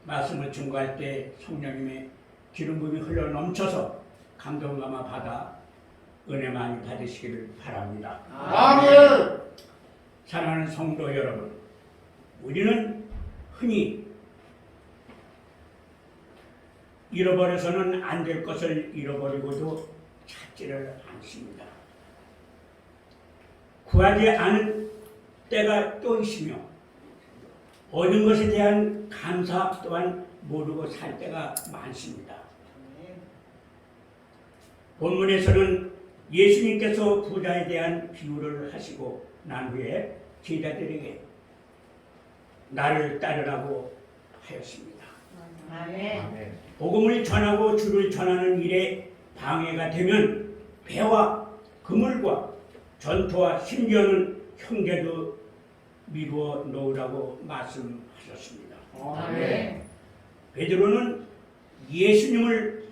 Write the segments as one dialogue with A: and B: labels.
A: 말씀을 증거할 때 성령님의 기름 부음이 흘러 넘쳐서 감동감화 받아 은혜 많이 받으시기를 바랍니다.
B: 아멘.
A: 사랑하는 성도 여러분, 우리는 흔히 잃어버려서는 안 될 것을 잃어버리고도 찾지를 않습니다. 구하지 않은 때가 또 있으며 얻은 것에 대한 감사 또한 모르고 살 때가 많습니다. 본문에서는 예수님께서 부자에 대한 비유를 하시고 난 후에 제자들에게 나를 따르라고 하였습니다.
B: 아멘.
A: 복음을 전하고 주를 전하는 일에 방해가 되면 배와 그물과 전투와 심지어는 형제도 미루어 놓으라고 말씀하셨습니다.
B: 아멘.
A: 베드로는 예수님을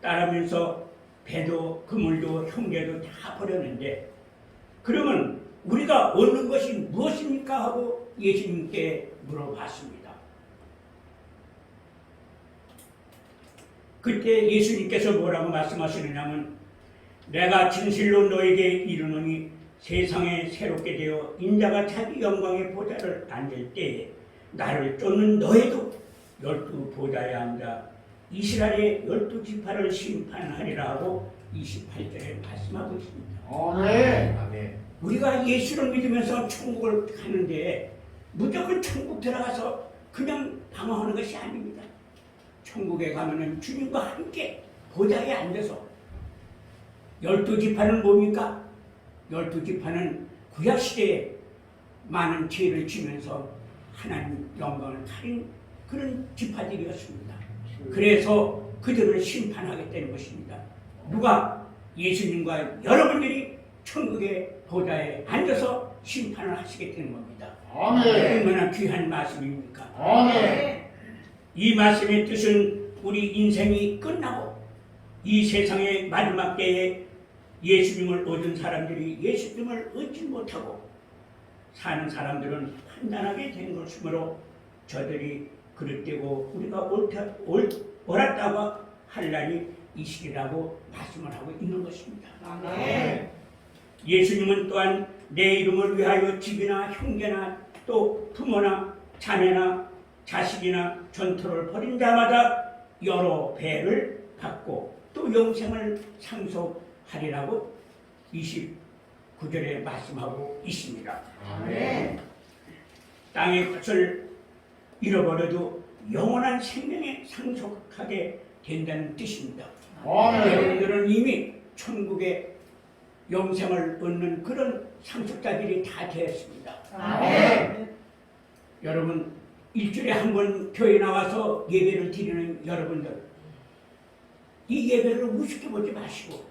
A: 따르면서 배도 그물도 형제도 다 버렸는데 그러면 우리가 얻는 것이 무엇입니까? 하고 예수님께 물어봤습니다. 그때 예수님께서 뭐라고 말씀하시느냐면 내가 진실로 너에게 이르노니 세상에 새롭게 되어 인자가 자기 영광의 보좌를 앉을 때에 나를 쫓는 너에도 12 보좌에 앉아 이스라엘의 12지파를 심판하리라 하고 28절에 말씀하고 있습니다.
B: 아멘.
A: 우리가 예수를 믿으면서 천국을 가는데 무조건 천국 들어가서 그냥 방황하는 것이 아닙니다. 천국에 가면은 주님과 함께 보좌에 앉아서 12지파는 뭡니까? 12지파는 구약시대에 많은 죄를 지면서 하나님 영광을 가린 그런 지파들이었습니다. 그래서 그들을 심판하겠다는 것입니다. 누가? 예수님과 여러분들이 천국의 보좌에 앉아서 심판을 하시겠다는 겁니다.
B: 아멘.
A: 얼마나 귀한 말씀입니까?
B: 아멘.
A: 이 말씀의 뜻은 우리 인생이 끝나고 이 세상의 마지막 때에 예수님을 얻은 사람들이 예수님을 얻지 못하고 사는 사람들은 판단하게 된 것이므로 저들이 그릇되고 우리가 옳았다고 할 날이 이 시기라고 말씀을 하고 있는 것입니다.
B: 아멘.
A: 예수님은 또한 내 이름을 위하여 집이나 형제나 또 부모나 자매나 자식이나 전토를 벌인 자마다 여러 배를 받고 또 영생을 상속하리라고 29절에 말씀하고 있습니다.
B: 아멘.
A: 땅의 것을 잃어버려도 영원한 생명에 상속하게 된다는 뜻입니다.
B: 아멘.
A: 여러분들은 이미 천국의 영생을 얻는 그런 상속자들이 다 되었습니다.
B: 아멘.
A: 여러분 일주일에 한 번 교회 나와서 예배를 드리는 여러분들 이 예배를 우습게 보지 마시고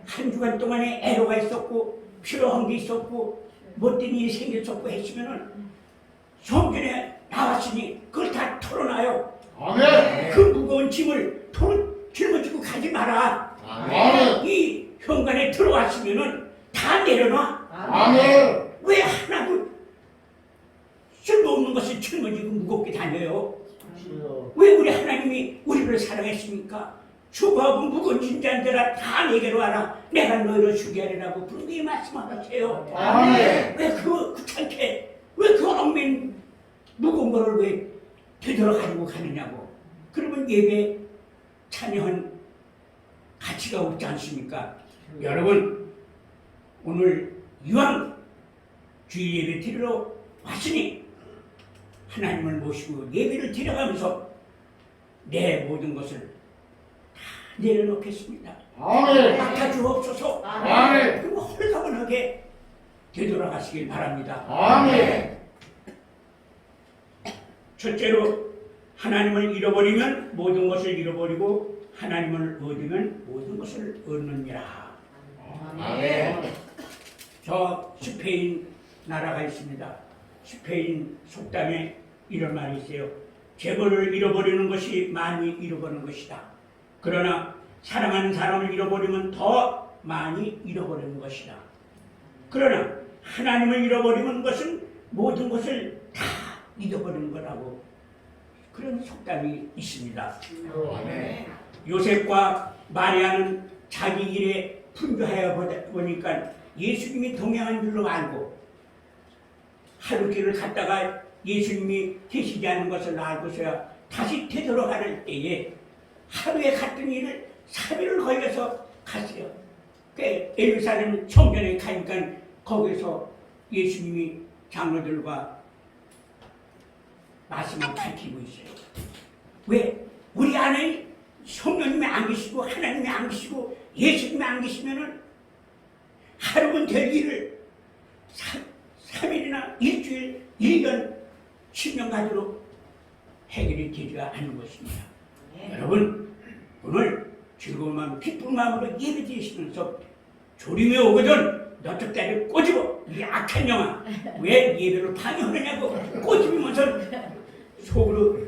A: 한 주간 동안에 애로가 있었고 필요한 게 있었고 못된 일이 생겼었고 했으면은 성전에 나왔으니 그걸 다 털어놔요.
B: 아멘.
A: 그 무거운 짐을 짊어지고 가지 마라.
B: 아멘.
A: 이 현관에 들어왔으면은 다 내려놔.
B: 아멘.
A: 왜 하나도 쓸모없는 것을 짊어지고 무겁게 다녀요? 왜 우리 하나님이 우리를 사랑했습니까? 수고하고 무거운 짐자들아 다 내게로 와라. 내가 너희를 쉬게 하리라고 분명히 말씀하세요.
B: 아멘.
A: 왜 그 귀찮게 왜 그 얽맨 무거운 거를 왜 되돌아 가지고 가느냐고. 그러면 예배 참여한 가치가 없지 않습니까? 여러분 오늘 이왕 주일 예배 드리러 왔으니 하나님을 모시고 예배를 드려가면서 내 모든 것을 다 내려놓겠습니다.
B: 아멘.
A: 맡아주옵소서.
B: 아멘.
A: 그리고 홀가분하게 되돌아가시길 바랍니다.
B: 아멘.
A: 첫째로 하나님을 잃어버리면 모든 것을 잃어버리고 하나님을 얻으면 모든 것을 얻느니라.
B: 아멘.
A: 저 스페인 나라가 있습니다. 스페인 속담에 이런 말이 있어요. 재벌을 잃어버리는 것이 많이 잃어버리는 것이다. 그러나 사랑하는 사람을 잃어버리면 더 많이 잃어버리는 것이다. 그러나 하나님을 잃어버리는 것은 모든 것을 다 잃어버리는 거라고 그런 속담이 있습니다.
B: 아멘.
A: 요셉과 마리아는 자기 일에 분주하여 보니까 예수님이 동행한 줄로 알고 하루길을 갔다가 예수님이 계시지 않는 것을 알고서야 다시 되돌아갈 때에 하루에 갔던 일을 3일을 걸려서 갔어요. 예루살렘 성전에 가니까 거기서 예수님이 장로들과 말씀을 가르치고 있어요. 왜? 우리 안에 성령님이 안 계시고 하나님이 안 계시고 예수님이 안 계시면은 하루는 될 일을 3일이나 일주일, 1년, 10년 가도록 해결이 되지가 않는 것입니다. 여러분, 오늘 즐거운 마음, 기쁜 마음으로 예배 드리시면서 조림이 오거든 너쪽 다리를 꼬집어. 이 악한 영아 왜 예배를 방해하느냐고 꼬집으면서 속으로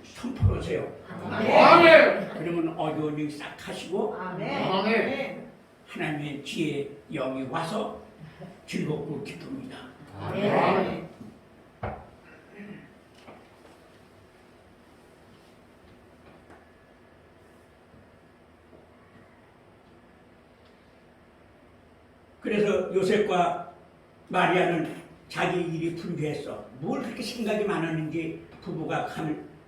A: 선포하세요.
B: 아멘.
A: 그러면 어려운 일 싹 하시고
B: 아멘.
A: 하나님의 지혜 영이 와서 즐겁고 기쁩니다.
B: 아멘.
A: 그래서 요셉과 마리아는 자기 일이 분주했어. 뭘 그렇게 생각이 많았는지 부부가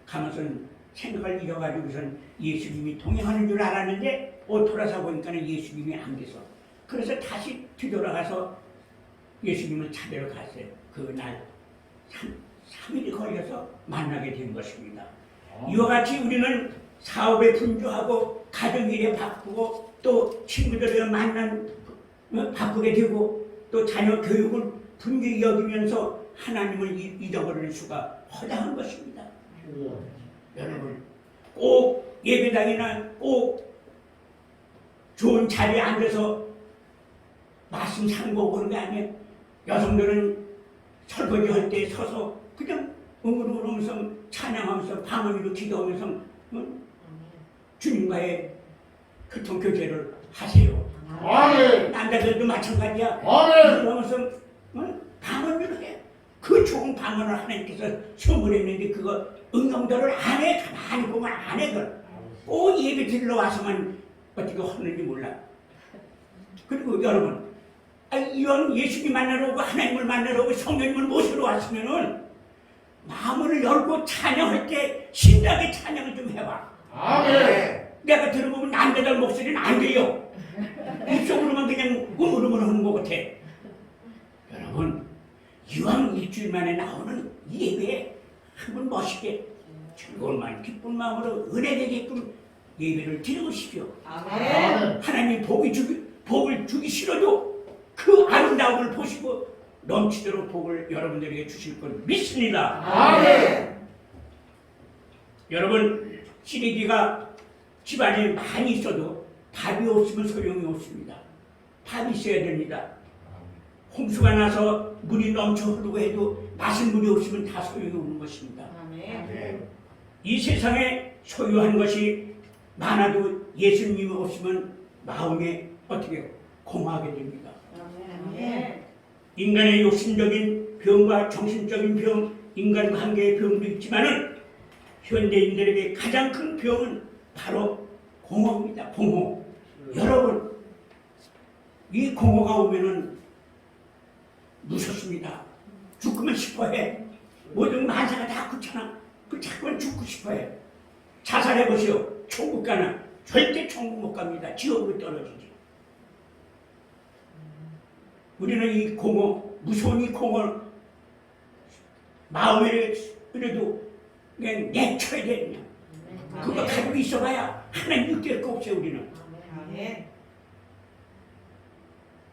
A: 가면서는 생각을 잃어가지고선 예수님이 동행하는 줄 알았는데 돌아서 보니까는 예수님이 안 계셔. 그래서 다시 뒤돌아가서 예수님을 찾으러 갔어요. 그날 3일이 걸려서 만나게 된 것입니다. 이와 같이 우리는 사업에 분주하고 가정일에 바쁘고 또 친구들과 바쁘게 되고 또 자녀 교육을 분주히 여기면서 하나님을 잊어버릴 수가 허다한 것입니다. 여러분 꼭 예배당이나 꼭 좋은 자리에 앉아서 말씀 상고하고 그런 게 아니에요. 여성들은 설거지 할 때 서서 그냥 응으로면서 찬양하면서 방언으로 기도하면서 주님과의 교통교제를 하세요.
B: 아멘.
A: 남자들도 마찬가지야.
B: 아멘.
A: 그러면서 방언을 해. 그 좋은 방언을 하나님께서 선물했는데 그거 응용도를 안 해. 가만히 보면 안 해. 꼭 예배 드리러 와서만 어떻게 하는지 몰라. 그리고 여러분 이왕 예수님 만나러 오고 하나님을 만나러 오고 성령님을 모시러 왔으면은 마음을 열고 찬양할 때 신나게 찬양을 좀 해봐.
B: 아멘.
A: 내가 들어보면 남자들 목소리는 안 돼요. 이쪽으로만 그냥 우물우물 하는 것 같아. 여러분 이왕 일주일 만에 나오는 예배에 한번 멋있게 즐거운 마음 기쁜 마음으로 은혜되게끔 예배를 드리십시오.
B: 아멘.
A: 하나님 복을 주기 싫어도 그 아름다움을 보시고 넘치도록 복을 여러분들에게 주실 걸 믿습니다.
B: 아멘.
A: 여러분 시래기가 집안에 많이 있어도 밥이 없으면 소용이 없습니다. 밥이 있어야 됩니다. 홍수가 나서 물이 넘쳐 흐르고 해도 마실 물이 없으면 다 소용이 없는 것입니다.
B: 아멘.
A: 이 세상에 소유한 것이 많아도 예수님이 없으면 마음에 어떻게 공허하게 됩니다. 인간의 욕심적인 병과 정신적인 병, 인간관계의 병도 있지만은 현대인들에게 가장 큰 병은 바로 공허입니다. 공허. 여러분, 이 공허가 오면은 무섭습니다. 죽으면 싶어해. 모든 만사가 다 그렇잖아. 그 자꾸만 죽고 싶어해. 자살해 보시오. 천국 가나 절대 천국 못 갑니다. 지옥으로 떨어지지. 우리는 이 공허, 무서운 이 공허 마음에 그래도 그냥 내쳐야 되냐. 그거 가지고 있어봐야 하나님 육될 거 없어요. 우리는.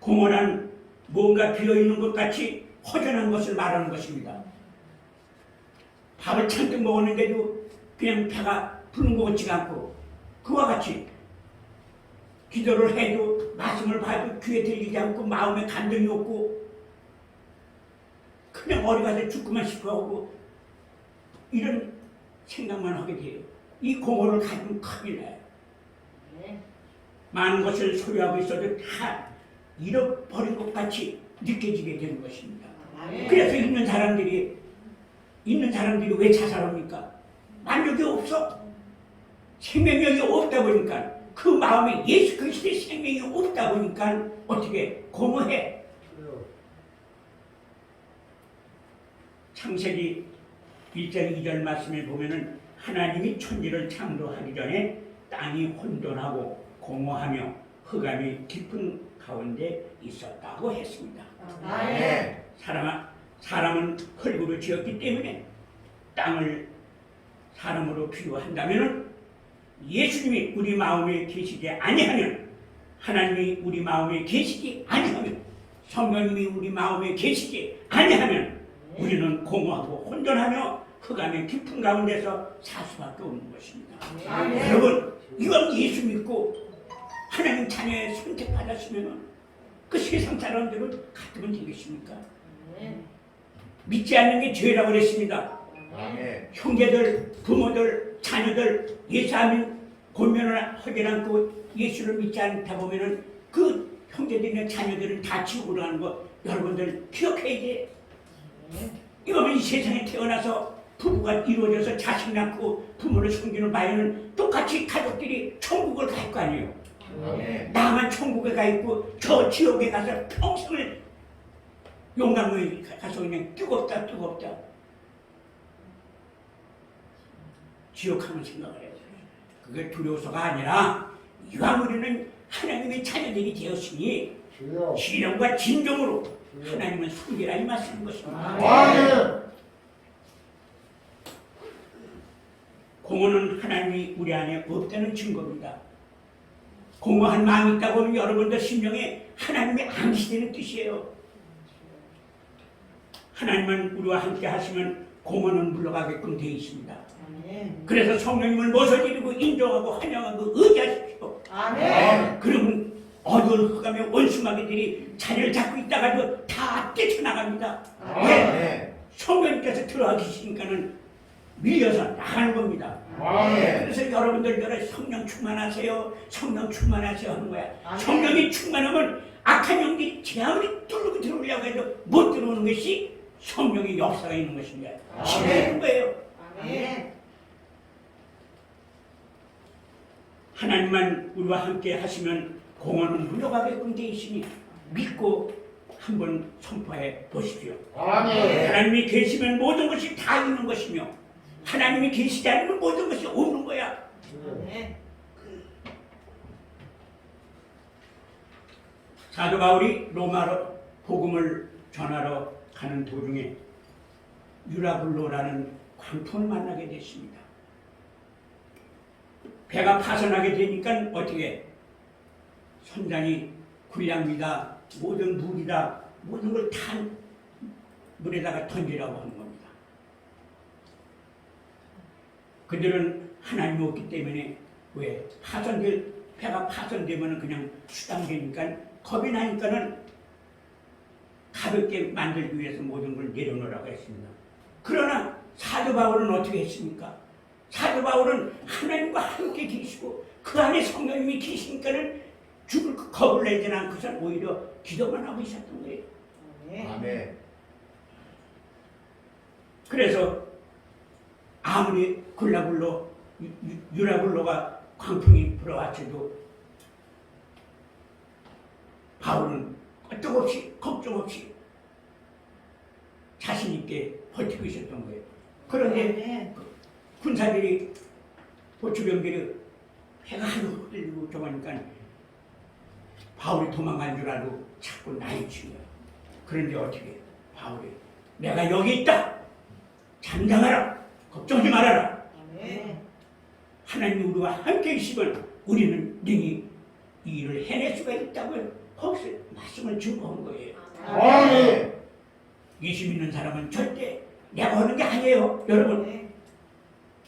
A: 공허란 뭔가 비어있는 것 같이 허전한 것을 말하는 것입니다. 밥을 잔뜩 먹었는데도 그냥 배가 부른 것 같지가 않고 그와 같이 기도를 해도 말씀을 봐도 귀에 들리지 않고 마음에 감동이 없고 그냥 어디 가서 죽고만 싶어하고 이런 생각만 하게 돼요. 이 공허를 가지면 큰일 나요. 많은 것을 소유하고 있어도 다 잃어버린 것 같이 느껴지게 되는 것입니다. 그래서 있는 사람들이 왜 자살합니까? 만족이 없어. 생명력이 없다 보니까 그 마음에 예수 그리스도의 생명이 없다 보니까 어떻게 공허해. 창세기 1장 2절 말씀에 보면은 하나님이 천지를 창조하기 전에 땅이 혼돈하고 공허하며 흑암이 깊은 가운데 있었다고 했습니다.
B: 아멘.
A: 사람은 흙으로 지었기 때문에 땅을 사람으로 비유한다면 예수님이 우리 마음에 계시지 아니하면, 하나님이 우리 마음에 계시지 아니하면, 성령님이 우리 마음에 계시지 아니하면 우리는 공허하고 혼돈하며 흑암의 깊은 가운데서 살 수밖에 없는 것입니다.
B: 아멘.
A: 여러분, 이건 예수 믿고 하나님 자녀의 선택받았으면 그 세상 사람들은 같으면 되겠습니까? 믿지 않는 게 죄라고 그랬습니다.
B: 아멘.
A: 형제들, 부모들, 자녀들 예수 안 권면을 하지 않고 예수를 믿지 않다 보면은 그 형제들이나 자녀들은 다 지옥으로 가는 거 여러분들 기억해야 돼. 이거는 이 세상에 태어나서 부부가 이루어져서 자식 낳고 부모를 섬기는 바에는 똑같이 가족들이 천국을 갈 거 아니에요.
B: 아멘.
A: 나만 천국에 가 있고 저 지옥에 가서 평생을 용광로에 가서 그냥 뜨겁다 지옥하는 생각을 해요. 그게 두려워서가 아니라 이왕 우리는 하나님의 자녀들이 되었으니
B: 주여.
A: 신령과 진정으로 하나님은 숨기라 이 말씀인 것입니다.
B: 아멘.
A: 공허는 하나님이 우리 안에 없다는 증거입니다. 공허한 마음이 있다고 하면 여러분들 심령에 하나님이 안 계시다는 뜻이에요. 하나님은 우리와 함께 하시면 공허는 물러가게끔 되어 있습니다. 그래서 성령님을 모셔드리고 인정하고 환영하고 의지하십시오.
B: 아멘.
A: 그러면 어두운 흑암의 원수마귀들이 자리를 잡고 있다가도 다 뛰쳐나갑니다. 왜?
B: 아멘.
A: 성령님께서 들어와 계시니까는 밀려서 나가는 겁니다.
B: 아멘.
A: 그래서 여러분들 여러 성령 충만하세요, 성령 충만하세요 하는 거야.
B: 아멘.
A: 성령이 충만하면 악한 영들이 제 아무리 뚫고 들어오려고 해도 못 들어오는 것이 성령의 역사가 있는 것입니다. 지내는 거예요.
B: 아멘.
A: 하나님만 우리와 함께 하시면 공허는 물러가게끔 되어 있으니 믿고 한번 선포해 보십시오.
B: 아멘.
A: 하나님이 계시면 모든 것이 다 있는 것이며 하나님이 계시지 않으면 모든 것이 없는 거야. 사도 바울이 로마로 복음을 전하러 가는 도중에 유라굴로라는 광풍을 만나게 됐습니다. 배가 파손하게 되니까 어떻게 선장이 군량미다, 모든 물이다, 모든 걸 다 물에다가 던지라고 하는 겁니다. 그들은 하나님이 없기 때문에 왜 배가 파손되면 그냥 수당되니까 겁이 나니까는 가볍게 만들기 위해서 모든 걸 내려놓으라고 했습니다. 그러나 사도 바울은 어떻게 했습니까? 사도 바울은 하나님과 함께 계시고 그 안에 성령님이 계시니까는 죽을 겁을 내지는 않고서 오히려 기도만 하고 있었던 거예요.
B: 아멘.
A: 그래서 아무리 유라굴로가 광풍이 불어왔어도 바울은 끄떡없이 걱정 없이 자신 있게 버티고 있었던 거예요. 그런데 군사들이 보추병들이 해가 하루 흘리고 저거니까 바울이 도망간 줄 알고 자꾸 난리친 거야. 그런데 어떻게 바울이 내가 여기 있다. 잠잠하라. 걱정하지 말아라. 하나님이 우리와 함께 계시면 우리는 능히 이 일을 해낼 수가 있다고 거기서 말씀을 증거한 거예요.
B: 아멘.
A: 예수 믿는 사람은 절대 내가 하는 게 아니에요. 여러분,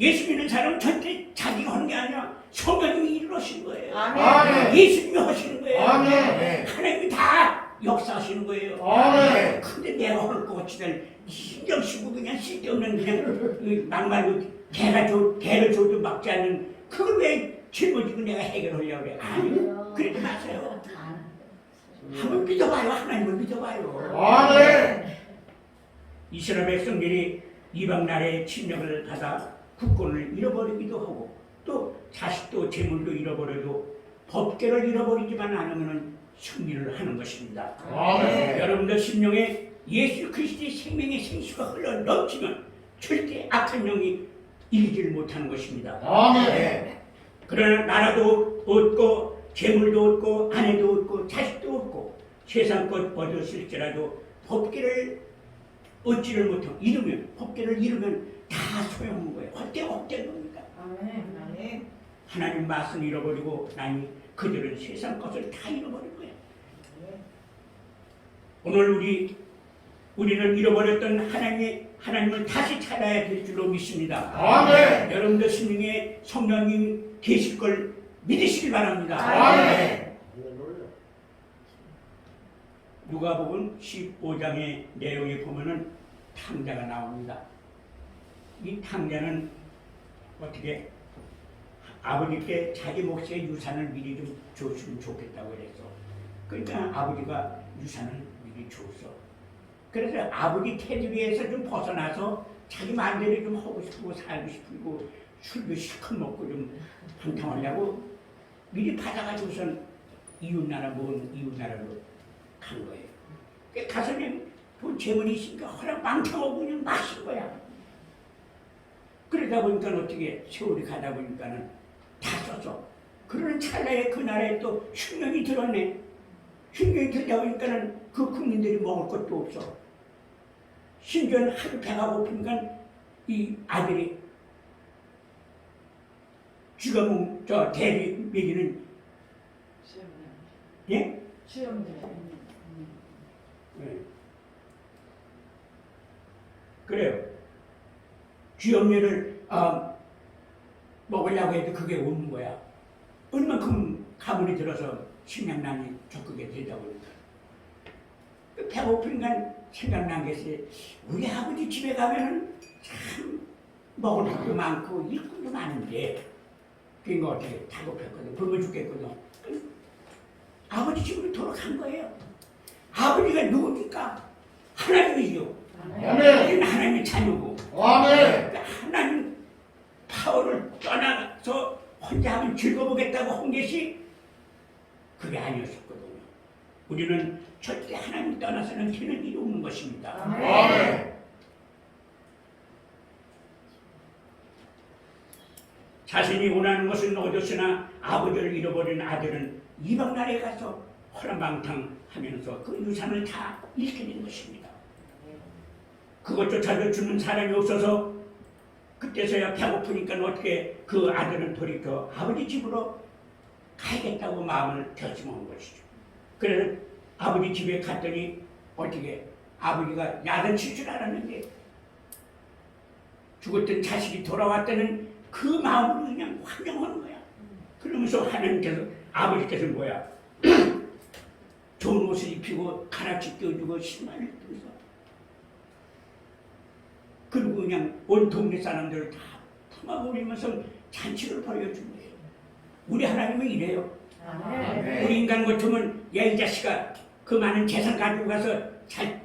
A: 예수 믿는 사람은 절대 자기가 하는 게 아니야. 성령님이 일을 하시는 거예요.
B: 아멘.
A: 예수님이 하시는 거예요.
B: 아멘.
A: 하나님이 다 역사하시는 거예요.
B: 아멘.
A: 근데 내가 할 것 같지들 신경 쓰고 그냥 쓸데없는 그냥 막말로 개를 줘도 막지 않는 그걸 왜 짊어지고 내가 해결하려고 그래. 아니, 그러지 마세요. 한번 믿어봐요. 하나님을 믿어봐요.
B: 아멘.
A: 이스라엘 백성들이 이방 나라의 침략을 받아 국권을 잃어버리기도 하고 또 자식도 재물도 잃어버려도 법계를 잃어버리지만 않으면 승리를 하는 것입니다.
B: 아멘.
A: 여러분들 심령에 예수 그리스도의 생명의 생수가 흘러 넘치면 절대 악한 영이 이기지를 못하는 것입니다.
B: 아멘.
A: 그러나 나라도 얻고 재물도 얻고 아내도 얻고 자식도 얻고 세상 것 얻었을지라도 법계를 얻지를 못하고 법계를 잃으면 다 소용없는 거예요. 헛된 겁니다.
C: 아멘.
A: 하나님 말씀을 잃어버리고 나니 그들은 세상 것을 다 잃어버린 거예요. 오늘 우리는 잃어버렸던 하나님을 다시 찾아야 될 줄로 믿습니다.
B: 아멘.
A: 여러분들 심령에 성령님 계실 걸 믿으시기 바랍니다.
B: 아멘.
A: 누가복음 15장의 내용에 보면은 탕자가 나옵니다. 이 탕자는 어떻게 아버지께 자기 몫의 유산을 미리 좀 줬으면 좋겠다고 그랬어. 그러니까 아버지가 유산을 미리 줬어. 그래서 아버지 테두리에서 좀 벗어나서 자기 마음대로 좀 하고 싶고 살고 싶고 술도 실컷 먹고 좀 한탕하려고 미리 받아가지고선 먼 이웃나라로 간 거예요. 가서 그냥 돈 재물이 있으니까 허락 망쳐하고 그냥 마신 거야. 그러다 보니까 어떻게 세월이 가다 보니까는 다 썼어. 그러는 찰나에 그 나라에 또 흉년이 들었네. 흉년이 들다 보니까는 그 국민들이 먹을 것도 없어. 심지어는 하루 배가 고프니까 이 아들이 쥐가 대리 먹이는 예? 네. 그래요. 쥐염려를 먹으려고 해도 그게 없는 거야. 얼만큼 가물이 들어서 식량난이 적극에 되다 보니까. 배고프니까 생각난 게 있어요. 우리 아버지 집에 가면은 참 먹을 것도 많고 일꾼도 많은데 그러니까 어떻게 다 고팠거든. 굶어 죽겠거든. 아버지 집으로 돌아간 거예요. 아버지가 누굽니까? 하나님이죠.
B: 아멘.
A: 하나님의 자녀고.
B: 아멘.
A: 하나님 파워를 떠나서 혼자 하면 즐거보겠다고 한 것이 그게 아니었었거든요. 우리는 절대 하나님 떠나서는 되는 일이 없는 것입니다.
B: 아멘.
A: 자신이 원하는 것은 얻었으나 아버지를 잃어버린 아들은 이방 나라에 가서 허랑방탕하면서 그 유산을 다 잃게 된 것입니다. 그것조차도 주는 사람이 없어서 그때서야 배고프니까 어떻게 그 아들은 돌이켜 아버지 집으로 가야겠다고 마음을 결심한 것이죠. 그래서 아버지 집에 갔더니 어떻게 아버지가 야단칠 줄 알았는데 죽었던 자식이 돌아왔다는 그 마음으로 그냥 환영하는 거야. 그러면서 아버지께서 뭐야? 좋은 옷을 입히고 가락지 껴주고 신발을 뜯어서 그리고 그냥 온 동네 사람들을 다 품어버리면서 잔치를 벌여준 거예요. 우리 하나님은 이래요.
B: 아멘.
A: 우리 인간 같으면 야 이 자식아 그 많은 재산 가지고 가서 잘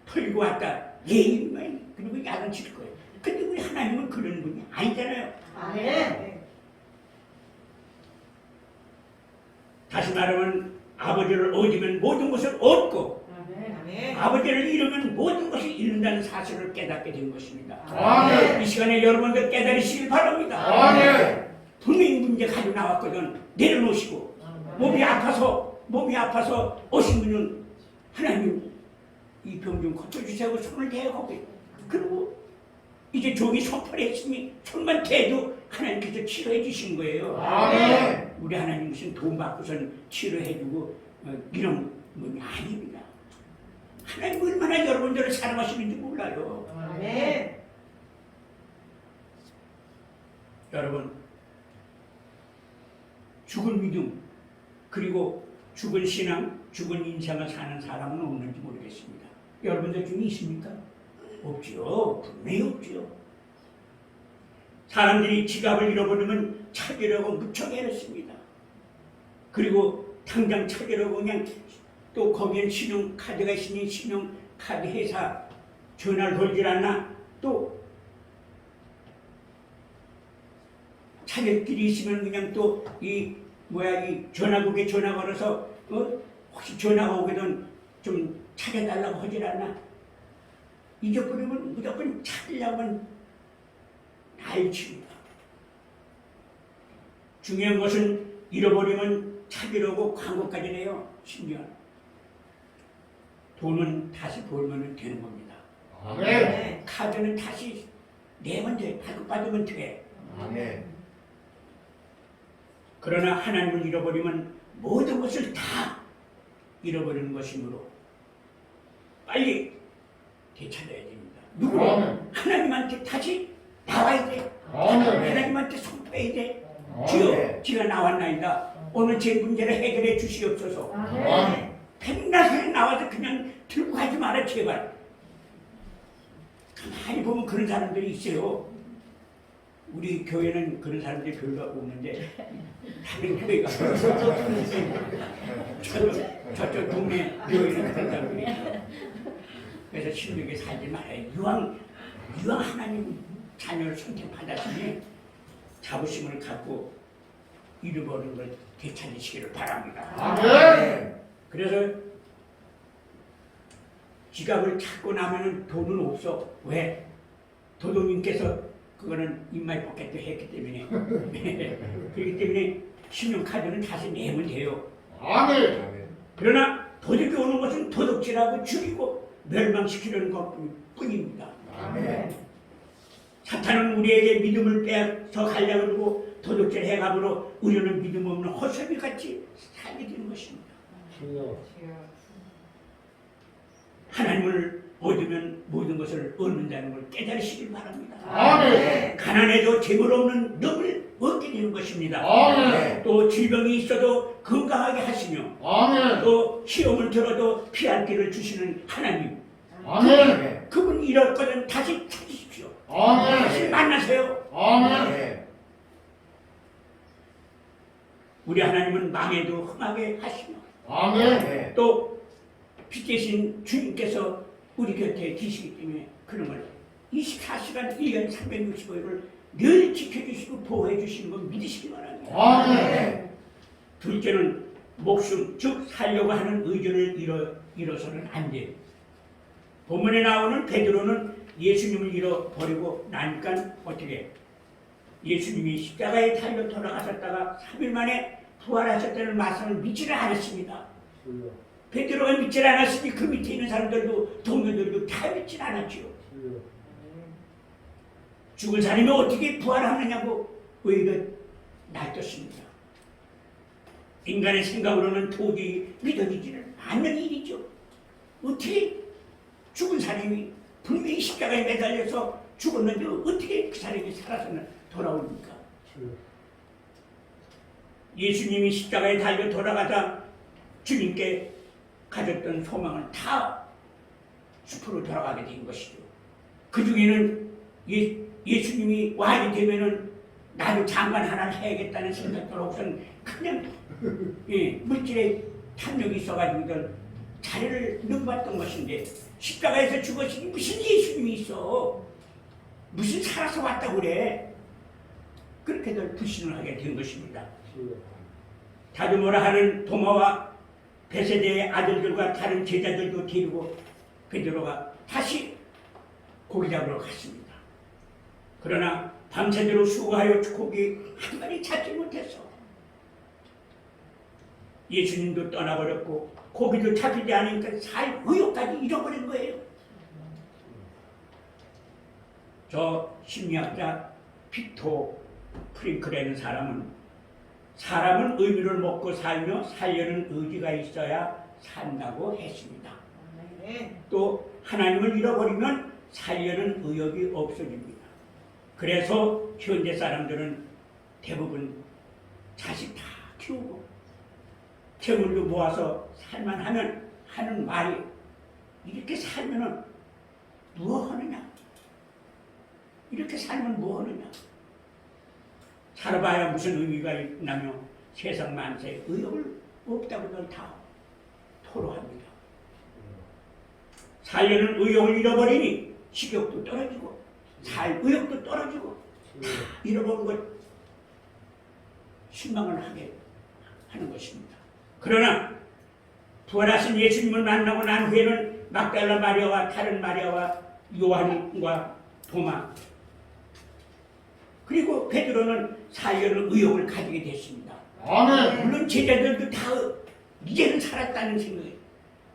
A: 털고 왔다. 예의만 그리고 야단칠 거예요. 근데 우리 하나님은 그런 분이 아니잖아요.
C: 아멘.
A: 다시 말하면 아버지를 얻으면 모든 것을 얻고
C: 아멘.
A: 아버지를 잃으면 모든 것을 잃는다는 사실을 깨닫게 된 것입니다.
B: 아멘.
A: 이 시간에 여러분들 깨달으시길 바랍니다.
B: 아멘.
A: 분명히 문제 가지고 나왔거든. 내려놓으시고 몸이 아파서 오신 분은 하나님 이 병 좀 고쳐주세요. 손을 대고 그리고 이제 종이 선포했으니 손만 대도 하나님께서 치료해 주신 거예요.
B: 아멘.
A: 우리 하나님 무슨 돈 받고선 치료해주고 이런 분이 아닙니다. 하나님 얼마나 여러분들을 사랑하시는지 몰라요.
C: 아멘.
A: 여러분 죽은 믿음 그리고 죽은 신앙, 죽은 인생을 사는 사람은 없는지 모르겠습니다. 여러분들 중에 있습니까? 없지요. 분명히 없지요. 사람들이 지갑을 잃어버리면 찾으려고 무척 애렸습니다. 그리고 당장 찾으려고 그냥 또 거기엔 신용카드가 있으니 신용카드 회사 전화를 걸질 않나 또 자격들이 있으면 그냥 또 이 이 전화국에 전화 걸어서 혹시 전화가 오거든 좀 찾아달라고 하질 않나? 잊어버리면 무조건 찾으려면 날칩니다. 중요한 것은 잃어버리면 찾으려고 광고까지 내요. 심지어 돈은 다시 벌면 되는 겁니다.
B: 아멘.
A: 카드는 다시 내면 돼. 발급받으면 돼.
B: 아멘.
A: 그러나 하나님을 잃어버리면 모든 것을 다 잃어버리는 것이므로 빨리 되찾아야 됩니다. 누구로?
B: 아멘.
A: 하나님한테 다시 나와야 돼.
B: 아멘.
A: 하나님한테 선포해야 돼. 주여, 지가 나왔나이다. 오늘 제 문제를 해결해 주시옵소서.
B: 아멘.
A: 백날 나와서 그냥 들고 가지 마라 제발. 가만히 보면 그런 사람들이 있어요. 우리 교회는 그런 사람들이 별로 없는데 다른 교회가 저쪽 동네 교회는 그런 사람들이 있어요. 그래서 신명에 살지 말아요. 이왕 하나님 자녀를 선택받았으니 자부심을 갖고 잃어버린 걸 되찾으시기를 바랍니다.
B: 아멘.
A: 그래서 지갑을 찾고 나면은 돈은 없어. 왜? 도둑님께서 그거는 입마이 포켓도 했기 때문에 그렇기 때문에 신용카드는 다시 내면 돼요.
B: 아멘.
A: 그러나 도둑이 오는 것은 도둑질하고 죽이고 멸망시키려는 것뿐입니다.
B: 아멘.
A: 사탄은 우리에게 믿음을 빼앗아 가려고 하고 도둑질 해감으로 우리는 믿음 없는 헛소리같이 살게 되는 것입니다. 하나님을 얻으면 모든 것을 얻는다는 걸 깨달으시길 바랍니다.
B: 아멘.
A: 가난해도 재물 없는 놈을 얻게 되는 것입니다.
B: 아멘.
A: 또 질병이 있어도 건강하게 하시며
B: 아멘.
A: 또 시험을 들어도 피할 길을 주시는 하나님,
B: 아멘.
A: 그분 잃었거든 다시 찾으십시오. 다시
B: 아멘.
A: 만나세요.
B: 아멘.
A: 우리 하나님은 망해도 흠하게 하시며
B: 아멘.
A: 또 빛 대신 주님께서 우리 곁에 계시기 때문에 그런 걸 24시간 1년 365일을 늘 지켜주시고 보호해 주시는 걸 믿으시기 바랍니다.
B: 아멘.
A: 둘째는 목숨, 즉 살려고 하는 의지를 잃어서는 안 돼요. 본문에 나오는 베드로는 예수님을 잃어버리고 나니까 어떻게 예수님이 십자가에 달려 돌아가셨다가 3일 만에 부활하셨다는 말씀을 믿지를 않았습니다. 베드로가 믿질 않았으니 그 밑에 있는 사람들도 동료들도 다 믿질 않았죠. 죽은 사람이 어떻게 부활하느냐고 의가 날떴습니다. 인간의 생각으로는 도저히 믿어지지는 않는 일이죠. 어떻게 죽은 사람이 분명히 십자가에 매달려서 죽었는데 어떻게 그 사람이 살아서는 돌아옵니까? 예수님이 십자가에 달려 돌아가자 주님께 가졌던 소망을 다 숲으로 돌아가게 된 것이죠. 그 중에는 예수님이 왕이 되면은 나도 장관 하나를 해야겠다는 생각으로 우선 그냥 물질에 탐욕이 있어가지고 이걸 자리를 넘봤던 것인데 십자가에서 죽었으니 무슨 예수님이 있어? 무슨 살아서 왔다고 그래? 그렇게들 불신을 하게 된 것입니다. 다듬어라 하는 도마와 베세대의 아들들과 다른 제자들도 데리고 베드로가 다시 고기 잡으러 갔습니다. 그러나 밤새도록 수고하여 고기 한 마리 잡지 못했어. 예수님도 떠나버렸고 고기도 잡히지 않으니까 살 의욕까지 잃어버린 거예요. 저 심리학자 빅토 프링클이라는 사람은 의미를 먹고 살며 살려는 의지가 있어야 산다고 했습니다. 또 하나님을 잃어버리면 살려는 의욕이 없어집니다. 그래서 현대 사람들은 대부분 자식 다 키우고 재물도 모아서 살만하면 하는 말이 이렇게 살면은 뭐 하느냐? 이렇게 살면 뭐 하느냐? 살아봐야 무슨 의미가 있나며 세상 만사에 의욕을 없다고들 다 토로합니다. 살려는 의욕을 잃어버리니 식욕도 떨어지고 살 의욕도 떨어지고 다 잃어버린 것 실망을 하게 하는 것입니다. 그러나 부활하신 예수님을 만나고 난 후에는 막달라 마리아와 다른 마리아와 요한과 도마 그리고 베드로는 살려는 의욕을 가지게 됐습니다.
B: 아멘.
A: 물론 제자들도 다 이제는 살았다는 생각이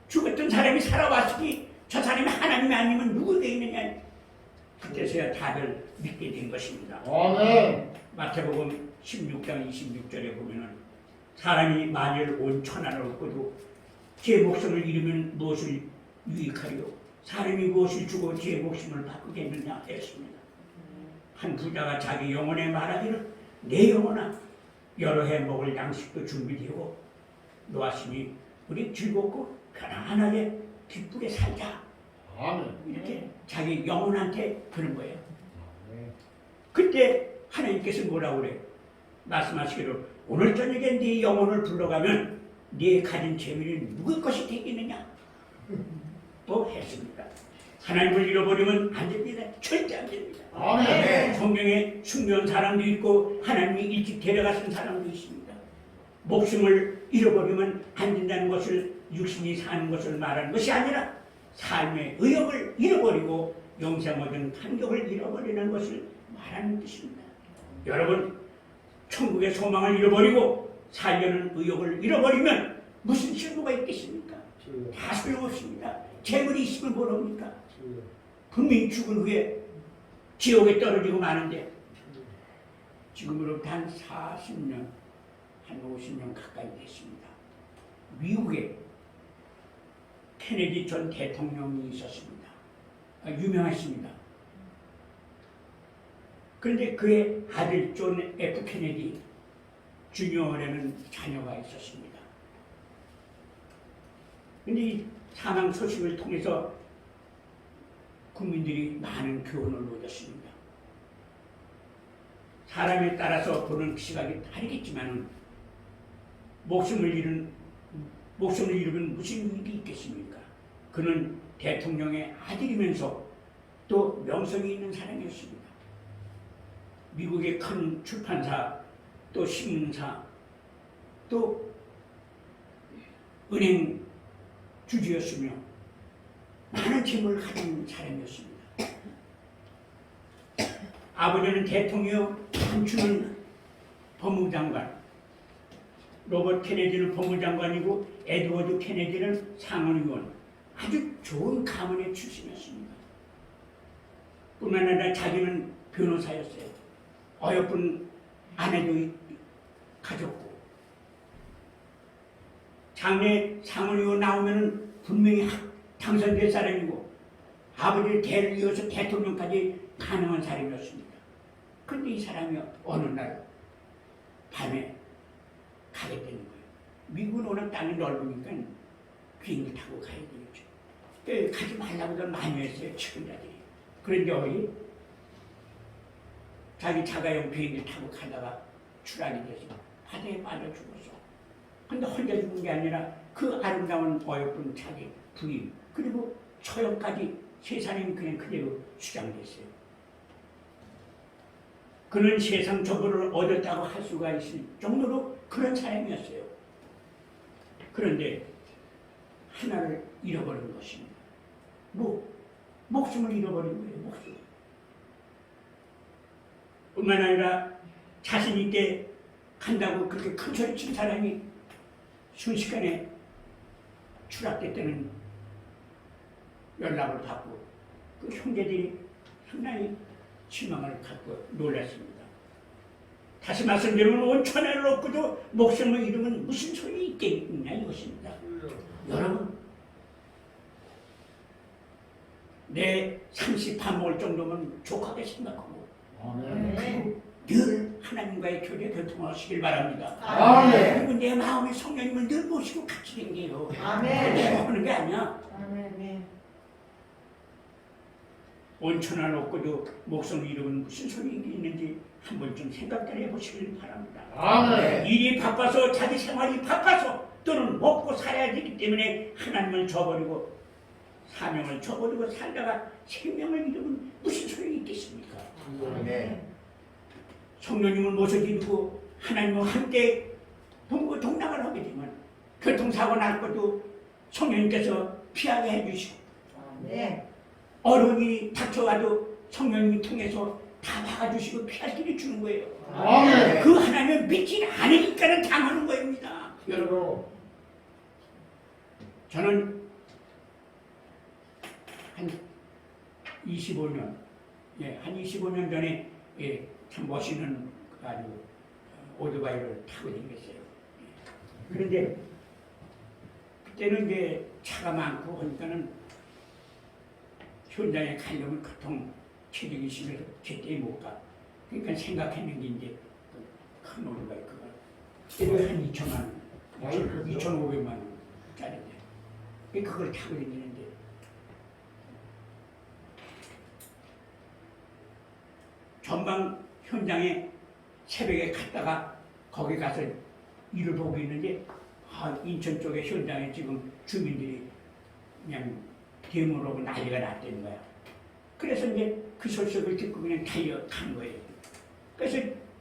A: 죽었던 사람이 살아왔으니 저 사람이 하나님이 아니면 누구 되겠느냐 그때서야 다들 믿게 된 것입니다.
B: 아멘.
A: 마태복음 16장 26절에 보면은 사람이 만일 온 천하를 얻고도 제 목숨을 잃으면 무엇을 유익하리요? 사람이 무엇을 주고 제 목숨을 바꾸겠느냐 했습니다. 한 부자가 자기 영혼에 말하기를 내 영혼아 여러 해 먹을 양식도 준비되고 놓았으니 우리 즐겁고 편안하게 기쁘게 살자.
B: 아멘.
A: 이렇게 자기 영혼한테 그런 거예요.
B: 아멘.
A: 그때 하나님께서 뭐라고 그래요? 말씀하시기를 오늘 저녁에 네 영혼을 불러가면 네 가진 재물이 누구 것이 되겠느냐? 또 했습니다. 하나님을 잃어버리면 안 됩니다. 절대 안 됩니다.
B: 아멘.
A: 성경에 숙면 사람도 있고 하나님이 일찍 데려가신 사람도 있습니다. 목숨을 잃어버리면 안 된다는 것을 육신이 사는 것을 말하는 것이 아니라 삶의 의욕을 잃어버리고 영생 얻은 판격을 잃어버리는 것을 말하는 뜻입니다. 여러분 천국의 소망을 잃어버리고 살려는 의욕을 잃어버리면 무슨 실무가 있겠습니까? 다 소용없습니다. 재물이 있으면 뭐합니까? 분명히 죽은 후에 지옥에 떨어지고 마는데 지금으로부터 한 40년, 한 50년 가까이 됐습니다. 미국에 케네디 전 대통령이 있었습니다. 유명하십니다. 그런데 그의 아들 존 F 케네디 주니어라는 자녀가 있었습니다. 그런데 이 사망 소식을 통해서 국민들이 많은 교훈을 얻었습니다. 사람에 따라서 보는 시각이 다르겠지만 목숨을 잃으면 무슨 일이 있겠습니까? 그는 대통령의 아들이면서 또 명성이 있는 사람이었습니다. 미국의 큰 출판사, 또 신문사, 또 은행 주주였으며 많은 재물을 가진 사람이었습니다. 아버지는 대통령, 삼촌은 법무장관, 로버트 케네디는 법무장관이고 에드워드 케네디는 상원의원, 아주 좋은 가문의 출신이었습니다. 뿐만 아니라 자기는 변호사였어요. 어여쁜 아내도 가졌고 장래 상원의원 나오면 분명히 당선될 사람이고 아버지의 대를 이어서 대통령까지 가능한 사람이었습니다. 그런데 이 사람이 어느 날 밤에 가게 되는 거예요. 미국은 워낙 땅이 넓으니까 비행기 타고 가야 되겠죠. 가지 말라고들 많이 했어요. 측근자들이. 그런데 어이 자기 자가용 비행기 타고 가다가 추락이 돼서 바다에 빠져 죽었어. 근데 혼자 죽은 게 아니라 그 아름다운 어여쁜 자기 부인 그리고 처형까지 세상에 그냥 그대로 수장됐어요. 그는 세상 저거를 얻었다고 할 수가 있을 정도로 그런 사람이었어요. 그런데 하나를 잃어버린 것입니다. 목숨을 잃어버린 거예요. 목숨. 뿐만 아니라 자신 있게 간다고 그렇게 큰 소리 친 사람이 순식간에 추락됐다는 연락을 받고 그 형제들이 상당히 실망을 갖고 놀랐습니다. 다시 말씀드리면 온 천하를 얻고도 목숨을 잃으면 무슨 소용이 있겠느냐 이것입니다. 여러분 내 30판 먹을 정도면 족하게 생각하고
B: 아멘.
A: 늘 하나님과의 교제 교통하시길 바랍니다.
B: 아멘.
A: 그리고 내 마음의 성령님을 늘 모시고 같이 댕겨요.
C: 아멘.
A: 내가 하는 게 아니야.
C: 아멘.
A: 온천을 얻고도 목숨을 잃으면 무슨 소용이 있는지 한 번쯤 생각을 해보시길 바랍니다.
B: 아멘.
A: 일이 바빠서 자기 생활이 바빠서 또는 먹고 살아야 되기 때문에 하나님을 저버리고 사명을 저버리고 살다가 생명을 잃으면 무슨 소용이 있겠습니까?
B: 아멘.
A: 성령님을 모셔드리고 하나님과 함께 동고동락을 하게 되면 교통사고 날 것도 성령님께서 피하게 해주시고
C: 아멘.
A: 어려움이 닥쳐와도 성령님이 통해서 다 막아주시고 피할 길을 주는 거예요.
B: 아멘.
A: 그 하나님을 믿지 않으니까는 당하는 겁니다. 여러분, 저는 한 25년, 한 25년 전에 참 멋있는 아주 오토바이를 타고 다녔어요. 그런데 그때는 이제 차가 많고 하니까는 현장에 가려면 교통 체력이 심해서 제때 못 가. 그러니까 생각했는 게 이제 큰 오토바이 그거. 그때 한 2천만 원, 2,500만 원짜리인데 그걸 타고 다니는데 전방 현장에 새벽에 갔다가 거기 가서 일을 보고 있는데 인천 쪽의 현장에 지금 주민들이 그냥 대문을 오고 난리가 났다는 거야. 그래서 이제 그 소식을 듣고 그냥 달려간 거예요. 그래서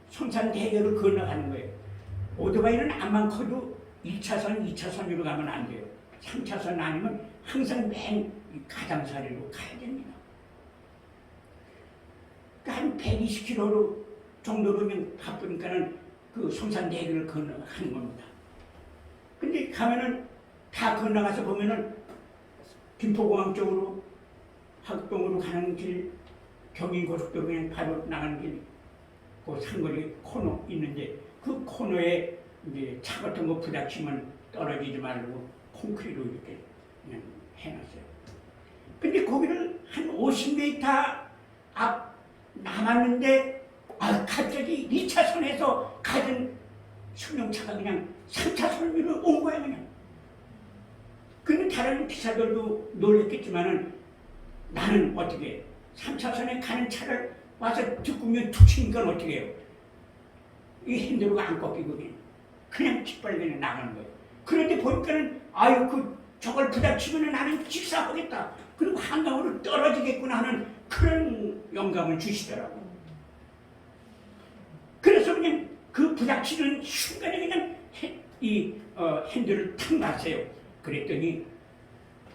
A: 성산대교를 건너가는 거예요. 오토바이는 암만 커도 1차선, 2차선으로 가면 안 돼요. 3차선 아니면 항상 맨 가장사리로 가야 됩니다. 그러니까 한 120km 정도로면 바쁘니까는 그 성산대교를 건너가는 겁니다. 근데 가면은 다 건너가서 보면은 김포공항 쪽으로 학동으로 가는 길, 경인고속도로 그냥 바로 나가는 길, 그 상거리 코너 있는데 그 코너에 이제 차 같은 거 부닥치면 떨어지지 말고 콘크리트로 이렇게 그냥 해놨어요. 근데 거기를 한 50m 앞 남았는데 갑자기 2차선에서 가던 승용차가 그냥 3차선으로 온 거야 그냥. 그는 다른 기사들도 놀랬겠지만은 나는 어떻게 3차선에 가는 차를 와서 뒷구멍에 툭 치니까 어떻게 해요? 이 핸들가 안 꺾이고 그냥 짓밟고 나가는 거예요. 그런데 보니까는 저걸 부닥치면 나는 직사하겠다. 그리고 한강으로 떨어지겠구나 하는 그런 영감을 주시더라고요. 그래서 그냥 그 부닥치는 순간에 그냥 핸들을 탁 놨어요. 그랬더니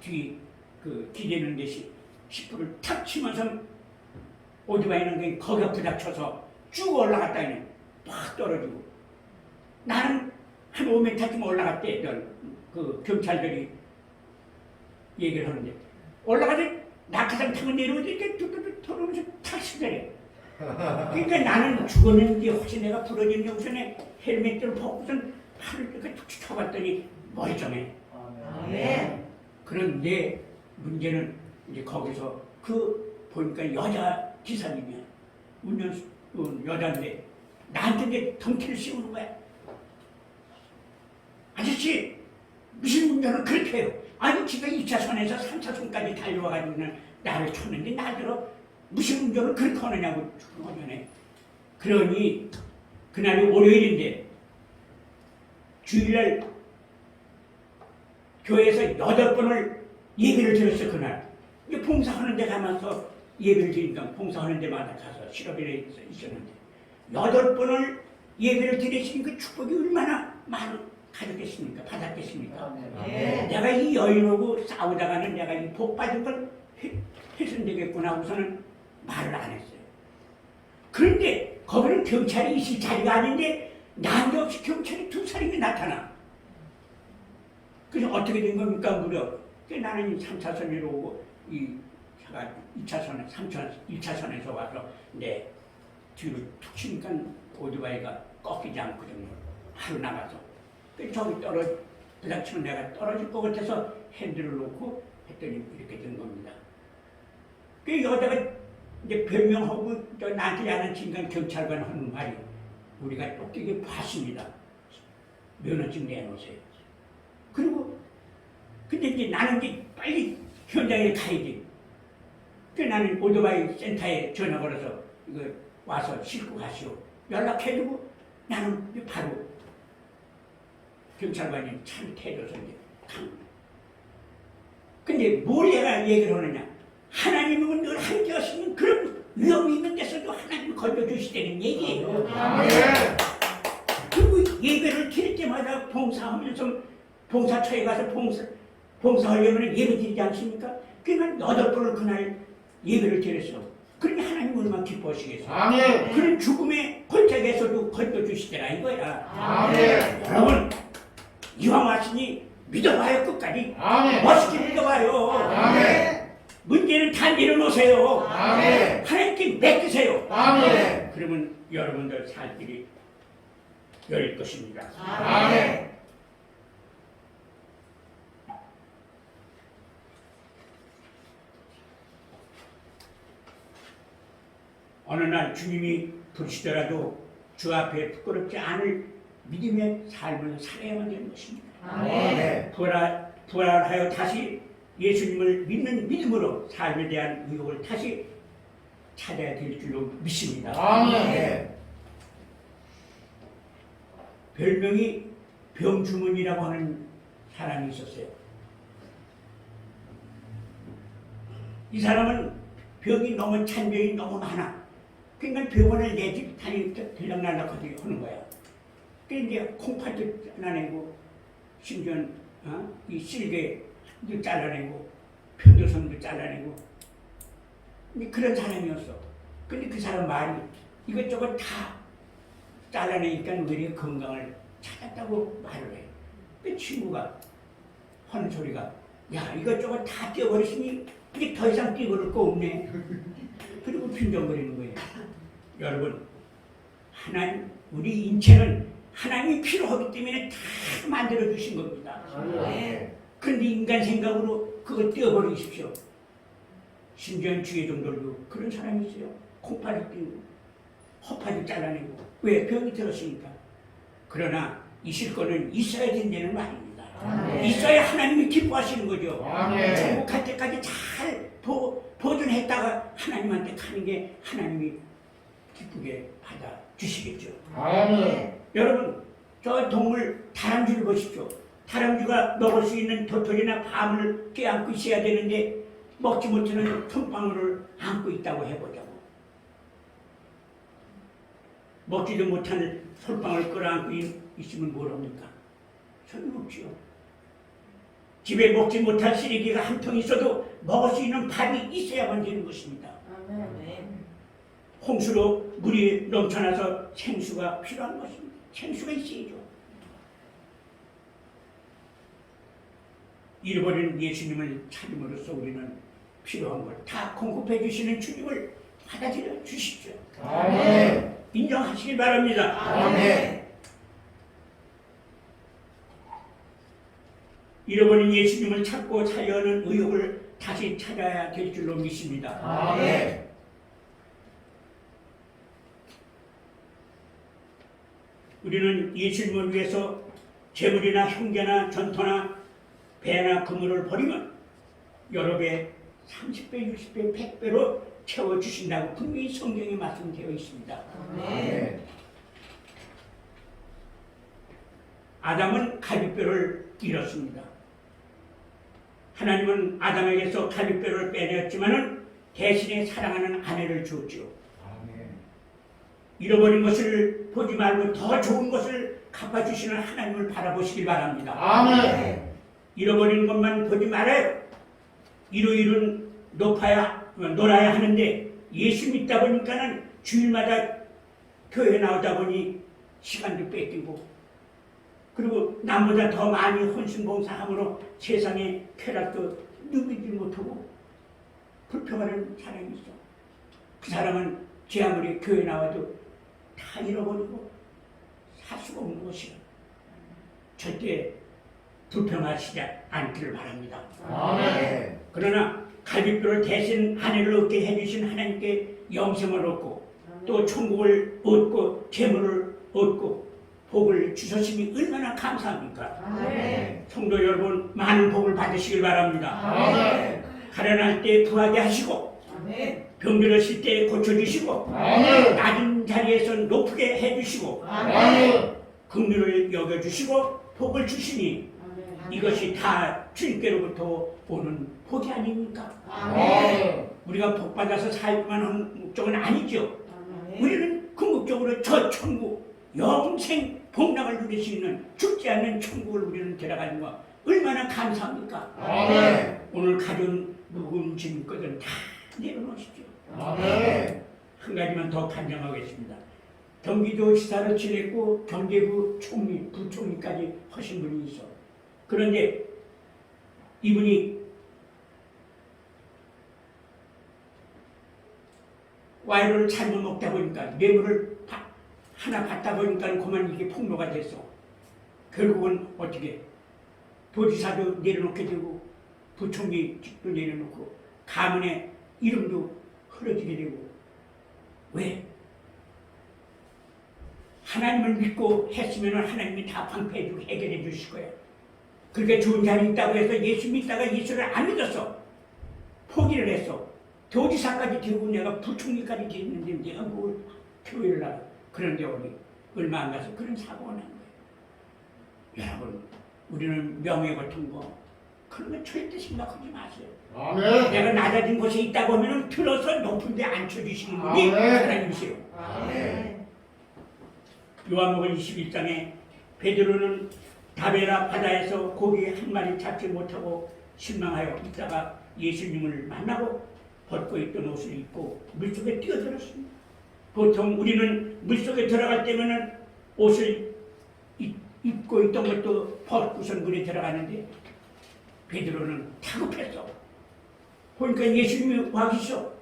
A: 뒤 그 기대는 듯이 10불을 탁 치면서 오토바이는 거기가 부닥쳐서 쭉 올라갔다 그냥 팍 떨어지고 나는 한 5m쯤 올라갔대. 그 경찰들이 얘기를 하는데 올라가서 낙하산 타고 내려오니까 뚝뚝뚝 돌아오면서 탁 쓰더래. 그러니까 나는 죽었는지 혹시 내가 부러졌는지 우선에 헬멧을 벗고선 팔을 이렇게 툭 쳐봤더니 멀쩡해.
C: 아멘.
A: 그런데 문제는 이제 거기서 보니까 여자 기사님이야. 여자인데 나한테 이제 덩치를 씌우는 거야. 아저씨 무슨 운전을 그렇게 해요? 아니 지가 2차선에서 3차선까지 달려와가지고 나를 쳤는데 나더러 무슨 운전을 그렇게 하느냐고 전에. 그러니 그날이 월요일인데 주일날 교회에서 8번을 예배를 드렸어. 그날 이제 봉사하는 데 가면서 예배를 드리니까 봉사하는 데마다 가서 실업일에 있었는데 8번을 예배를 드리시니 그 축복이 얼마나 받았겠습니까?
C: 네.
A: 내가 이 여인하고 싸우다가는 내가 이 복 받은 걸 훼손되겠구나 하고서는 말을 안 했어요. 그런데 거기는 경찰이 있을 자리가 아닌데 난데없이 경찰이 2사람이 나타나. 그래서 어떻게 된 겁니까? 물어. 나는 3차선으로 오고 이 차가 2차선에 1차선에서 와서 내 뒤로 툭 치니까 오토바이가 꺾이지 않고 좀 하루 나가서 저기 부닥치면 내가 떨어질 것 같아서 핸들을 놓고 했더니 이렇게 된 겁니다. 그 여자가 이제 변명하고 나한테 야단친간 경찰관 하는 말이 우리가 똑똑히 봤습니다. 면허증 내놓으세요. 그리고 근데 이제 나는 이제 빨리 현장에 가야지. 그 나는 오토바이 센터에 전화 걸어서 이거 와서 싣고 가시오. 연락해주고 나는 바로 경찰관이 참 태워서 이제 간. 근데 뭘 얘가 얘기를 하느냐. 하나님은 늘 함께 하시면 그런 위험이 있는 데서도 하나님을 건져주시다는 얘기예요. 예배를 드릴 때마다 봉사하면서 봉사처에 가서 봉사하려면 예배 드리지 않습니까? 그러니까 8번을 그날 예배를 드렸어. 그러니 하나님 얼마나 기뻐하시겠어요.
B: 아멘.
A: 그런 죽음의 골짜기에서도 건져주시더라 이거야.
B: 아멘.
A: 여러분 이왕 왔으니 믿어봐요 끝까지.
B: 아멘.
A: 멋있게 믿어봐요.
B: 아멘.
A: 문제는 다 내려놓으세요.
B: 아멘.
A: 하나님께 맡기세요.
B: 아멘.
A: 그러면 여러분들 살 길이 열릴 것입니다.
B: 아멘.
A: 어느 날 주님이 부르시더라도 주 앞에 부끄럽지 않을 믿음의 삶을 살아야만 되는 것입니다.
B: 아멘.
A: 부활하여 다시 예수님을 믿는 믿음으로 삶에 대한 의욕을 다시 찾아야 될 줄로 믿습니다.
B: 아멘.
A: 별명이 병주문이라고 하는 사람이 있었어요. 이 사람은 병이 너무 찬병이 너무 많아. 그러니까 병원을 내집 들락날락 하는 거야. 그래서 이제 콩팥도 잘라내고 심지어 이 실개도 잘라내고 편도선도 잘라내고 그런 사람이었어. 근데 그 사람 말이 이것저것 다 잘라내니까 우리 건강을 찾았다고 말을 해. 그 친구가 하는 소리가 야 이것저것 다 떼어버리시니 이제 더 이상 떼어버릴 거 없네. 그리고 빈정거리는 거예요. 여러분 하나님 우리 인체는 하나님이 필요하기 때문에 다 만들어 주신 겁니다. 그런데 인간 생각으로 그걸 떼어버리십시오. 심지어 주의 종들도 그런 사람이 있어요. 콩팥을 떼고 허파를 잘라내고 왜? 병이 들었으니까. 그러나 있을 거는 있어야 된다는 말입니다. 있어야 하나님이 기뻐하시는 거죠. 천국 갈 때까지 잘 보존했다가 하나님한테 가는 게 하나님이 기쁘게 받아주시겠죠. 여러분 저 동물 다람쥐를 보십시오. 다람쥐가 먹을 수 있는 도토리나 밤을 껴안고 있어야 되는데 먹지 못하는 솜방울을 안고 있다고 해보자고. 먹지도 못하는 솔방울 끌어안고 있으면 뭘 합니까? 소용없지요. 집에 먹지 못할 쓰레기가 한 통 있어도 먹을 수 있는 밥이 있어야만 되는 것입니다. 홍수로 물이 넘쳐나서 생수가 필요한 것입니다. 생수가 있어야죠. 잃어버린 예수님을 찾음으로써 우리는 필요한 걸 다 공급해 주시는 주님을 받아들여 주십시오.
B: 아멘.
A: 인정하시기 바랍니다.
B: 아멘.
A: 잃어버린 예수님을 찾고 살려는 의욕을 다시 찾아야 될 줄로 믿습니다.
B: 아멘.
A: 우리는 예수님을 위해서 재물이나 형제나 전토나 배나 그물을 버리면 여러 배, 30배, 60배, 100배로 채워주신다고 분명히 성경에 말씀되어 있습니다.
B: 아멘.
A: 아담은 갈비뼈를 잃었습니다. 하나님은 아담에게서 갈비뼈를 빼내었지만은 대신에 사랑하는 아내를 주었지요.
B: 아멘.
A: 잃어버린 것을 보지 말고 더 좋은 것을 갚아주시는 하나님을 바라보시길 바랍니다.
B: 아멘.
A: 잃어버린 것만 보지 말아요. 이루이룬 놀아야 하는데 예수 믿다 보니까는 주일마다 교회 나오다 보니 시간도 뺏기고 그리고 남보다 더 많이 헌신봉사함으로 세상의 쾌락도 누리지 못하고 불평하는 사람이 있어. 그 사람은 제 아무리 교회 나와도 다 잃어버리고 살 수가 없는 것이야. 절대 불평하시지 않기를 바랍니다.
B: 아멘.
A: 그러나 갈비뼈를 대신 아내를 얻게 해주신 하나님께 영생을 얻고 또 천국을 얻고 재물을 얻고 복을 주셨으니 얼마나 감사합니까?
C: 아멘.
A: 성도 여러분 많은 복을 받으시길 바랍니다.
B: 아멘.
A: 가련할 때 부하게 하시고
C: 아멘.
A: 병들었을 때 고쳐주시고
B: 아멘.
A: 낮은 자리에서 높게 해주시고
B: 아멘.
A: 긍휼을 여겨주시고 복을 주시니 이것이 다 주님께로부터 오는 복이 아닙니까?
B: 아멘.
A: 우리가 복받아서 살기만 하는 목적은 아니죠. 우리는 궁극적으로 저 천국 영생 복락을 누릴 수 있는 죽지 않는 천국을 우리는 들어가는 거 얼마나 감사합니까?
B: 아멘.
A: 오늘 가져온 무거운 짐 것은 다 내려놓으십시오.
B: 아멘.
A: 한 가지만 더 간증하겠습니다. 경기도지사를 지냈고 경제부 총리, 부총리까지 하신 분이 있어. 그런데 이분이 와이를 잘못 먹다 보니까 뇌물을 하나 받다 보니까 그만 이게 폭로가 됐어. 결국은 어떻게 도지사도 내려놓게 되고 부총리 직도 내려놓고 가문의 이름도 흐려지게 되고. 왜? 하나님을 믿고 했으면 하나님이 다 방패해주고 해결해 주실 거예요. 그렇게 좋은 자리 있다고 해서 예수 믿다가 예수를 안 믿었어. 포기를 했어. 도지사까지 되고 내가 부총리까지 됐는데 내가 뭘 교회를 나가. 그런데 우리 얼마 안 가서 그런 사고가 난 거예요. 여러분, 우리는 명예 같은 거 그런 거 절대 생각하지 마세요.
B: 아멘.
A: 내가 낮아진 곳에 있다고 하면 들어서 높은 데 앉혀주시는 분이
B: 아멘.
A: 하나님이세요.
B: 아멘.
A: 요한복음 21장에 베드로는 다베라 바다에서 고기 한 마리 잡지 못하고 실망하여 있다가 예수님을 만나고 벗고 있던 옷을 입고 물속에 뛰어들었습니다. 보통 우리는 물속에 들어갈 때면은 옷을 입고 있던 것도 벗고선 물에 들어가는데 베드로는 다급했어. 보니까 예수님이 와 계셔.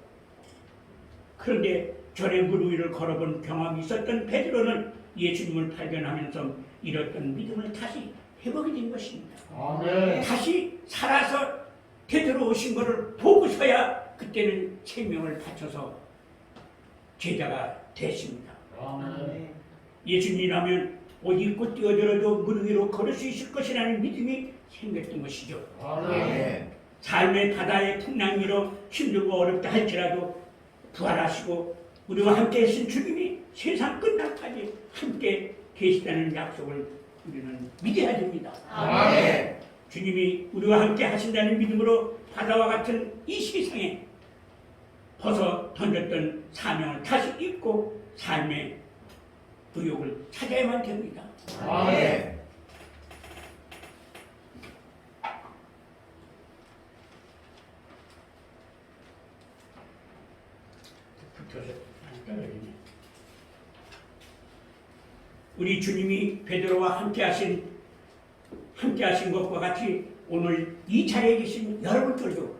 A: 그런데 전에 물 위를 걸어본 경험이 있었던 베드로는 예수님을 발견하면서 잃었던 믿음을 다시 회복이 된 것입니다.
B: 아멘.
A: 다시 살아서 되돌아오신 것을 보고서야 그때는 생명을 바쳐서 제자가 됐습니다.
B: 아멘.
A: 예수님이라면 옷 입고 뛰어들어도 물 위로 걸을 수 있을 것이라는 믿음이 생겼던 것이죠.
B: 아멘.
A: 삶의 바다의 풍랑 위로 힘들고 어렵다 할지라도 부활하시고 우리와 함께 하신 주님이 세상 끝날까지 함께 계시다는 약속을 우리는 믿어야 됩니다.
B: 아멘.
A: 주님이 우리와 함께 하신다는 믿음으로 바다와 같은 이 세상에 벗어 던졌던 사명을 다시 입고 삶의 의욕을 찾아야만 됩니다.
B: 아멘.
A: 붙어서 안 떨어지네. 우리 주님이 베드로와 함께 하신 것과 같이 오늘 이 자리에 계신 여러분들도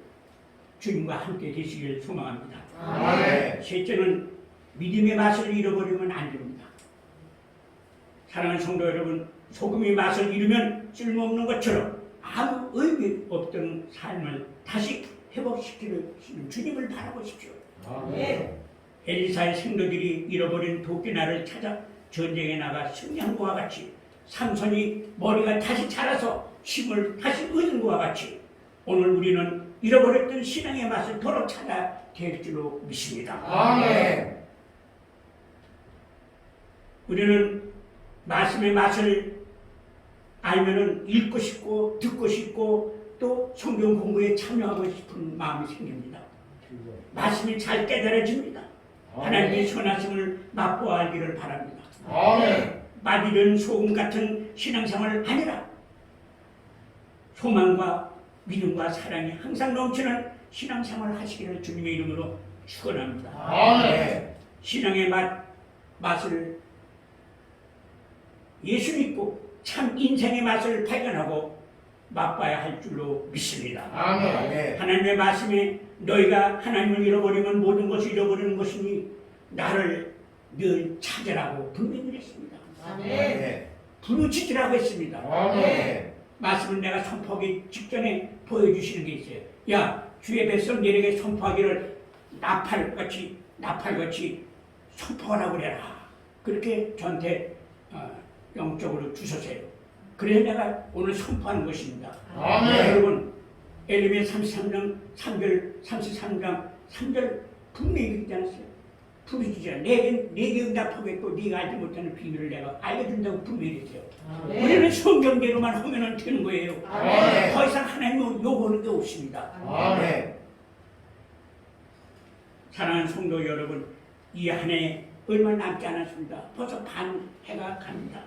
A: 주님과 함께 되시길 소망합니다.
B: 아멘.
A: 셋째는 믿음의 맛을 잃어버리면 안 됩니다. 사랑하는 성도 여러분, 소금이 맛을 잃으면 쓸모없는 것처럼 아무 의미 없던 삶을 다시 회복시키는 주님을 바라보십시오.
B: 아멘.
A: 엘리사의 생도들이 잃어버린 도끼날을 찾아 전쟁에 나가 승리한 것과 같이 삼손이 머리가 다시 자라서 힘을 다시 얻은 것과 같이 오늘 우리는 잃어버렸던 신앙의 맛을 도로 찾아 될 줄로 믿습니다.
B: 아멘.
A: 우리는 말씀의 맛을 알면은 읽고 싶고 듣고 싶고 또 성경 공부에 참여하고 싶은 마음이 생깁니다. 말씀이 잘 깨달아집니다. 하나님의 선하심을 맛보아 알기를 바랍니다.
B: 아멘.
A: 맛 잃은 소금 같은 신앙생활 아니라 소망과 믿음과 사랑이 항상 넘치는 신앙생활을 하시기를 주님의 이름으로 축원합니다.
B: 아멘.
A: 신앙의 맛을 예수 믿고 참 인생의 맛을 발견하고 맛봐야 할 줄로 믿습니다.
B: 아멘.
A: 하나님의 말씀에 너희가 하나님을 잃어버리면 모든 것을 잃어버리는 것이니 나를 늘 찾으라고 분명히 그랬습니다.
B: 아멘.
A: 부르짖으라고 했습니다.
B: 아멘.
A: 말씀을 내가 선포하기 직전에 보여주시는 게 있어요. 야, 주의 백성들에게 선포하기를 나팔같이 선포하라고 그래라. 그렇게 저한테 영적으로 주셨어요. 그래서 내가 오늘 선포하는 것입니다.
B: 아멘.
A: 여러분, 에레미야 33장 33장 3절 분명히 읽지 않았어요? 부르짖으라. 내게 응답하겠고 네가 알지 못하는 비밀을 내가 알려준다고 분명히 했어요. 우리는 성경대로만 하면 되는 거예요.
B: 아멘.
A: 더 이상 하나님은 요구하는 게 없습니다.
B: 아멘.
A: 사랑하는 성도 여러분, 이 한 해 얼마 남지 않았습니다. 벌써 반 해가 갑니다.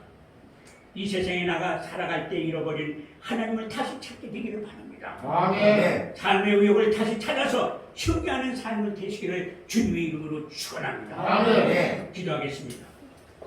A: 이 세상에 나가 살아갈 때 잃어버린 하나님을 다시 찾게 되기를 바랍니다.
B: 아멘.
A: 삶의 의욕을 다시 찾아서 승리하는 삶을 되시기를 주님의 이름으로 축원합니다.
B: 아멘.
A: 기도하겠습니다.